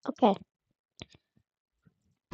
Okay.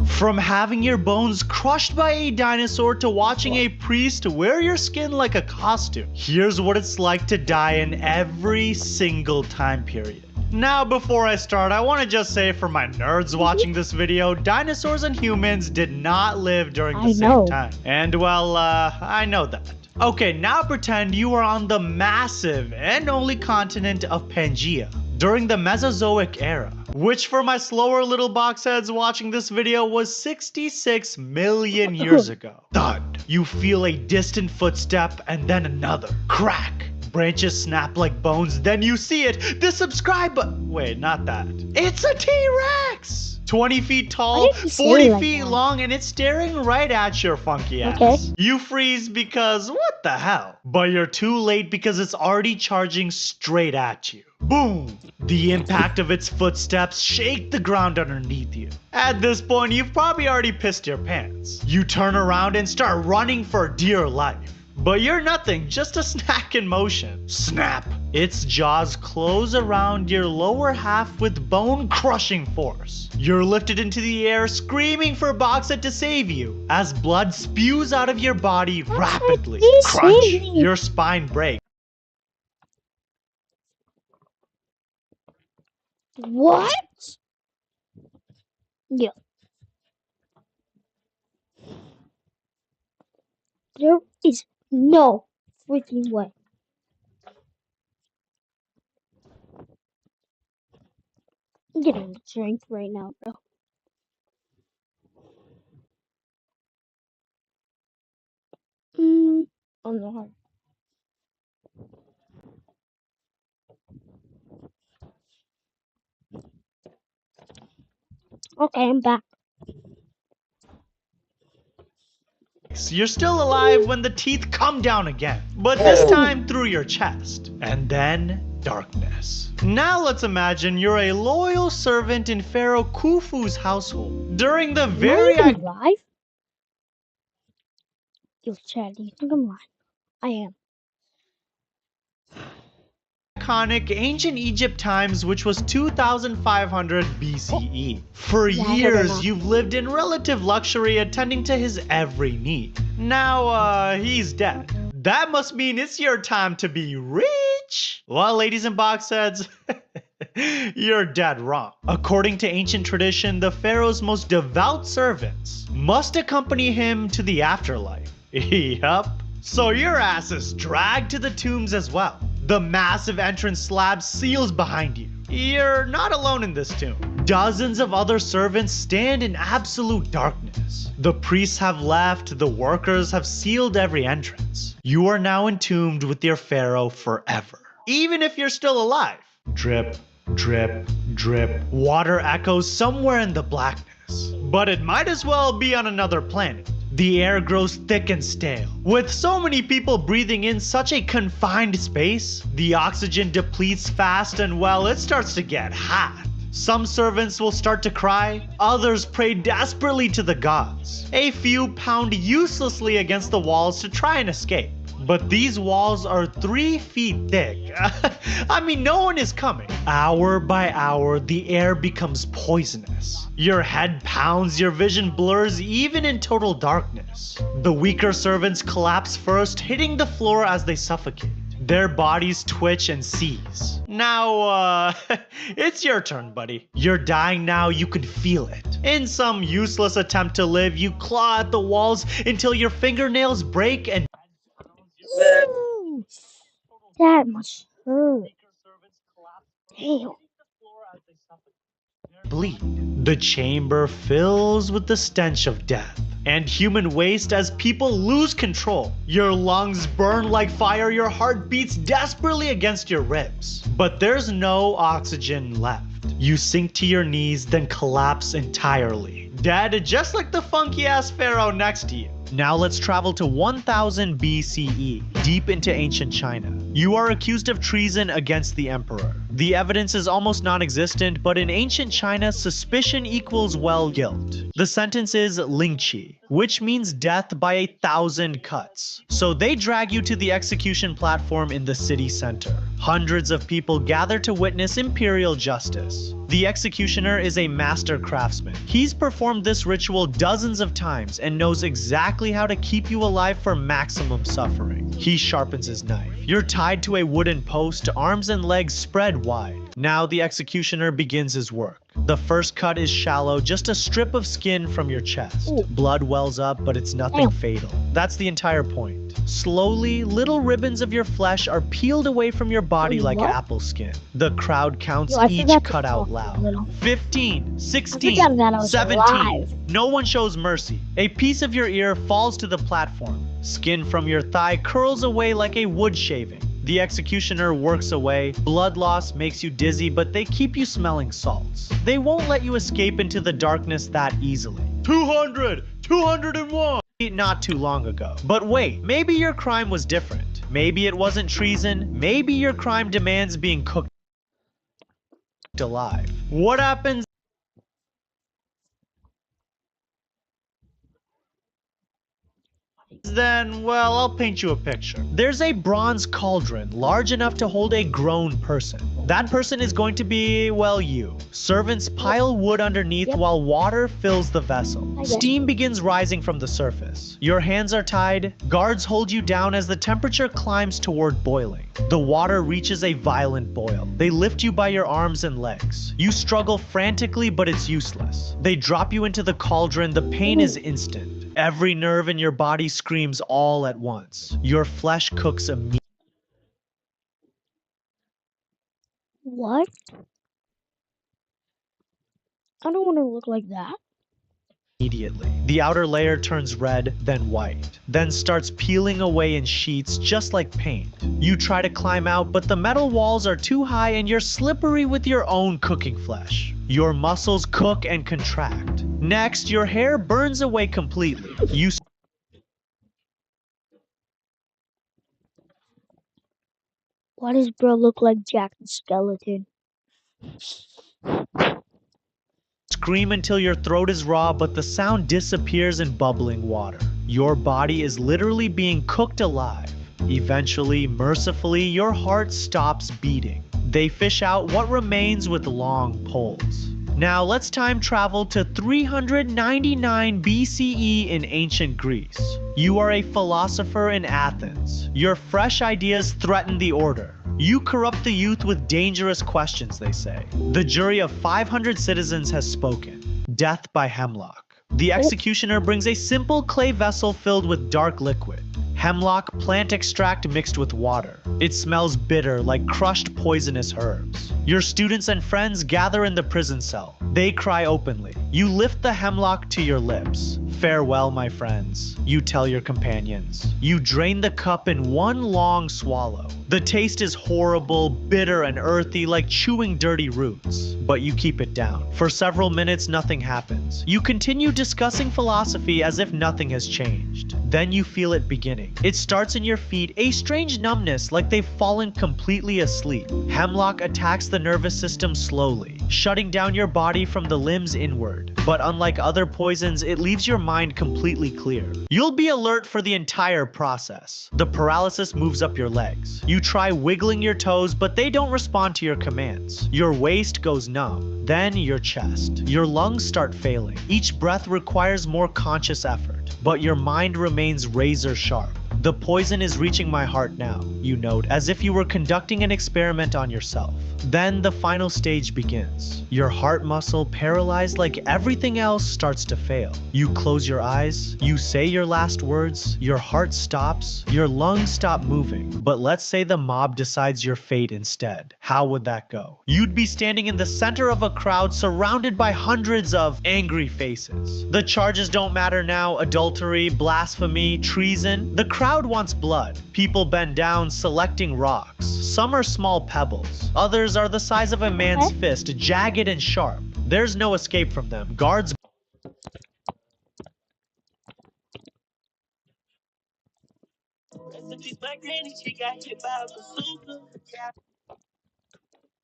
From having your bones crushed by a dinosaur to watching a priest wear your skin like a costume, here's what it's like to die in every single time period. Now, before I start, I want to just say for my nerds watching this video, dinosaurs and humans did not live during the same time. And well, I know that. Okay, now pretend you are on the massive and only continent of Pangaea during the Mesozoic era, which for my slower little box heads watching this video was 66 million years ago. Thud. You feel a distant footstep and then another. Crack. Branches snap like bones, then you see it. The subscribe button. Wait, not that. It's a T-Rex! 20 feet tall, 40 feet long, and it's staring right at your funky ass. Okay. You freeze because what the hell? But you're too late because it's already charging straight at you. Boom! The impact of its footsteps shake the ground underneath you. At this point, you've probably already pissed your pants. You turn around and start running for dear life. But you're nothing, just a snack in motion. Snap! Its jaws close around your lower half with bone-crushing force. You're lifted into the air, screaming for Boxhead to save you, as blood spews out of your body rapidly. Crunch! Your spine breaks. What? Yeah. There is no freaking way. I'm getting a drink right now, bro. On the heart. Okay, I'm back. You're still alive when the teeth come down again, but this time through your chest. And then darkness. Now let's imagine you're a loyal servant in Pharaoh Khufu's household. During the very alive? Yo, Chad, do you think I'm lying? I am. Iconic ancient Egypt times, which was 2500 BCE. For years, you've lived in relative luxury, attending to his every need. Now, he's dead. That must mean it's your time to be rich. Well, ladies and box heads, you're dead wrong. According to ancient tradition, the pharaoh's most devout servants must accompany him to the afterlife. Yup. So your ass is dragged to the tombs as well. The massive entrance slab seals behind you. You're not alone in this tomb. Dozens of other servants stand in absolute darkness. The priests have left, the workers have sealed every entrance. You are now entombed with your pharaoh forever. Even if you're still alive. Drip, drip, drip. Water echoes somewhere in the blackness. But it might as well be on another planet. The air grows thick and stale. With so many people breathing in such a confined space, the oxygen depletes fast and well, it starts to get hot. Some servants will start to cry, others pray desperately to the gods. A few pound uselessly against the walls to try and escape. But these walls are 3 feet thick. I mean, no one is coming. Hour by hour, the air becomes poisonous. Your head pounds, your vision blurs, even in total darkness. The weaker servants collapse first, hitting the floor as they suffocate. Their bodies twitch and seize. Now, it's your turn, buddy. You're dying now, you can feel it. In some useless attempt to live, you claw at the walls until your fingernails break and Ooh, that must hurt. Damn. bleed. The chamber fills with the stench of death and human waste as people lose control. Your lungs burn like fire, your heart beats desperately against your ribs. But there's no oxygen left. You sink to your knees, then collapse entirely. Dead just like the funky ass pharaoh next to you. Now let's travel to 1000 BCE, deep into ancient China. You are accused of treason against the emperor. The evidence is almost non-existent, but in ancient China, suspicion equals, well, guilt. The sentence is lingqi, which means death by 1,000 cuts. So they drag you to the execution platform in the city center. Hundreds of people gather to witness imperial justice. The executioner is a master craftsman. He's performed this ritual dozens of times and knows exactly how to keep you alive for maximum suffering. He sharpens his knife. You're tied to a wooden post, arms and legs spread wide. Now the executioner begins his work. The first cut is shallow, just a strip of skin from your chest. Ooh. Blood wells up, but it's nothing fatal. That's the entire point. Slowly, little ribbons of your flesh are peeled away from your body Wait, like what? apple skin. The crowd counts Yo, I each forgot to cut out talk a loud. little. 15, 16, forgot that I was 17. alive. No one shows mercy. A piece of your ear falls to the platform. Skin from your thigh curls away like a wood shaving. The executioner works away. Blood loss makes you dizzy, but they keep you smelling salts. They won't let you escape into the darkness that easily. 200! 201! Not too long ago. But wait, maybe your crime was different. Maybe it wasn't treason. Maybe your crime demands being cooked alive. What happens then? Well, I'll paint you a picture. There's a bronze cauldron large enough to hold a grown person. That person is going to be, well, you. Servants pile wood underneath while water fills the vessel. Steam begins rising from the surface. Your hands are tied. Guards hold you down as the temperature climbs toward boiling. The water reaches a violent boil. They lift you by your arms and legs. You struggle frantically, but it's useless. They drop you into the cauldron. The pain is instant. Every nerve in your body screams all at once. Your flesh cooks immediately. What? I don't want to look like that. The outer layer turns red, then white, then starts peeling away in sheets just like paint. You try to climb out, but the metal walls are too high and you're slippery with your own cooking flesh. Your muscles cook and contract. Next, your hair burns away completely. Why does bro look like Jack the Skeleton? Scream until your throat is raw, but the sound disappears in bubbling water. Your body is literally being cooked alive. Eventually, mercifully, your heart stops beating. They fish out what remains with long poles. Now let's time travel to 399 BCE in ancient Greece. You are a philosopher in Athens. Your fresh ideas threaten the order. You corrupt the youth with dangerous questions, they say. The jury of 500 citizens has spoken. Death by hemlock. The executioner brings a simple clay vessel filled with dark liquid. Hemlock plant extract mixed with water. It smells bitter like crushed poisonous herbs. Your students and friends gather in the prison cell. They cry openly. You lift the hemlock to your lips. Farewell, my friends, you tell your companions. You drain the cup in one long swallow. The taste is horrible, bitter and earthy like chewing dirty roots. But you keep it down. For several minutes, nothing happens. You continue discussing philosophy as if nothing has changed. Then you feel it beginning. It starts in your feet, a strange numbness like they've fallen completely asleep. Hemlock attacks the nervous system slowly, shutting down your body from the limbs inward. But unlike other poisons, it leaves your mind completely clear. You'll be alert for the entire process. The paralysis moves up your legs. You try wiggling your toes, but they don't respond to your commands. Your waist goes numb, then your chest. Your lungs start failing. Each breath requires more conscious effort, but your mind remains razor sharp. The poison is reaching my heart now, you note, as if you were conducting an experiment on yourself. Then the final stage begins. Your heart muscle, paralyzed like everything else, starts to fail. You close your eyes, you say your last words, your heart stops, your lungs stop moving. But let's say the mob decides your fate instead. How would that go? You'd be standing in the center of a crowd surrounded by hundreds of angry faces. The charges don't matter now: adultery, blasphemy, treason. The crowd wants blood. People bend down, selecting rocks. Some are small pebbles. Others are the size of a man's fist, jagged and sharp. There's no escape from them. Guards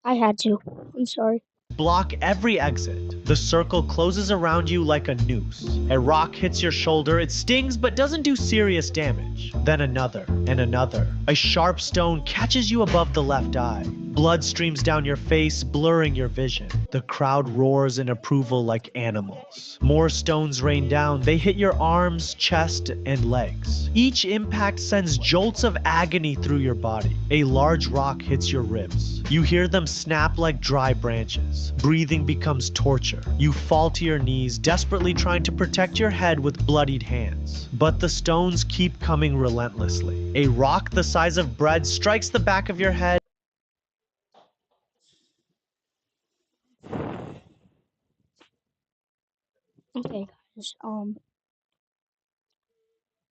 I had to. I'm sorry. block every exit. The circle closes around you like a noose. A rock hits your shoulder. It stings but doesn't do serious damage. Then another and another. A sharp stone catches you above the left eye. Blood streams down your face, blurring your vision. The crowd roars in approval like animals. More stones rain down. They hit your arms, chest, and legs. Each impact sends jolts of agony through your body. A large rock hits your ribs. You hear them snap like dry branches. Breathing becomes torture. You fall to your knees, desperately trying to protect your head with bloodied hands. But the stones keep coming relentlessly. A rock the size of bread strikes the back of your head. Okay, guys.